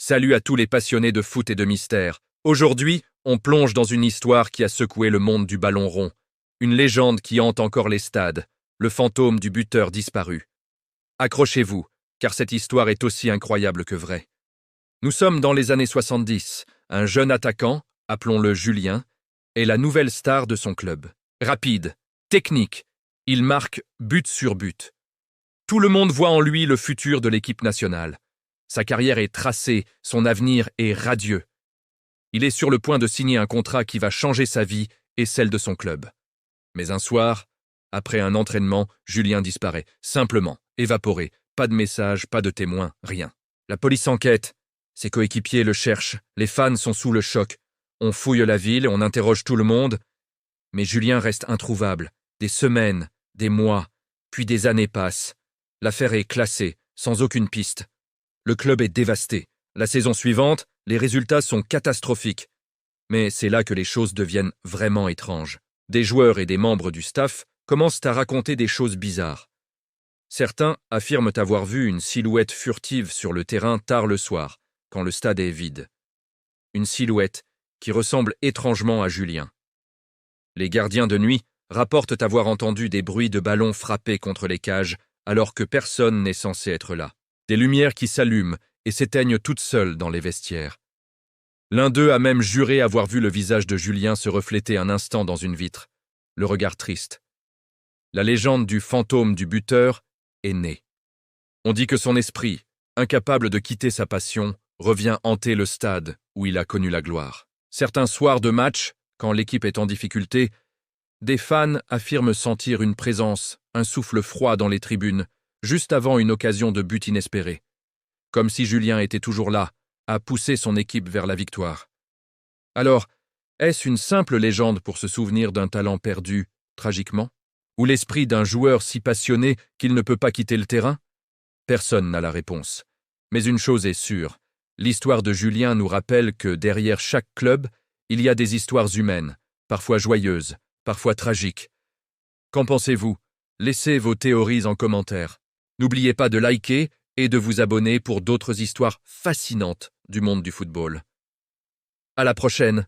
Salut à tous les passionnés de foot et de mystère. Aujourd'hui, on plonge dans une histoire qui a secoué le monde du ballon rond. Une légende qui hante encore les stades, le fantôme du buteur disparu. Accrochez-vous, car cette histoire est aussi incroyable que vraie. Nous sommes dans les années 70. Un jeune attaquant, appelons-le Julien, est la nouvelle star de son club. Rapide, technique, il marque but sur but. Tout le monde voit en lui le futur de l'équipe nationale. Sa carrière est tracée, son avenir est radieux. Il est sur le point de signer un contrat qui va changer sa vie et celle de son club. Mais un soir, après un entraînement, Julien disparaît, simplement, évaporé. Pas de message, pas de témoin, rien. La police enquête. Ses coéquipiers le cherchent, les fans sont sous le choc. On fouille la ville, on interroge tout le monde. Mais Julien reste introuvable. Des semaines, des mois, puis des années passent. L'affaire est classée, sans aucune piste. Le club est dévasté. La saison suivante, les résultats sont catastrophiques. Mais c'est là que les choses deviennent vraiment étranges. Des joueurs et des membres du staff commencent à raconter des choses bizarres. Certains affirment avoir vu une silhouette furtive sur le terrain tard le soir, quand le stade est vide. Une silhouette qui ressemble étrangement à Julien. Les gardiens de nuit rapportent avoir entendu des bruits de ballons frappés contre les cages alors que personne n'est censé être là. Des lumières qui s'allument et s'éteignent toutes seules dans les vestiaires. L'un d'eux a même juré avoir vu le visage de Julien se refléter un instant dans une vitre, le regard triste. La légende du fantôme du buteur est née. On dit que son esprit, incapable de quitter sa passion, revient hanter le stade où il a connu la gloire. Certains soirs de match, quand l'équipe est en difficulté, des fans affirment sentir une présence, un souffle froid dans les tribunes, juste avant une occasion de but inespérée. Comme si Julien était toujours là, à pousser son équipe vers la victoire. Alors, est-ce une simple légende pour se souvenir d'un talent perdu, tragiquement? Ou l'esprit d'un joueur si passionné qu'il ne peut pas quitter le terrain? Personne n'a la réponse. Mais une chose est sûre, l'histoire de Julien nous rappelle que derrière chaque club, il y a des histoires humaines, parfois joyeuses, parfois tragiques. Qu'en pensez-vous? Laissez vos théories en commentaire. N'oubliez pas de liker et de vous abonner pour d'autres histoires fascinantes du monde du football. À la prochaine!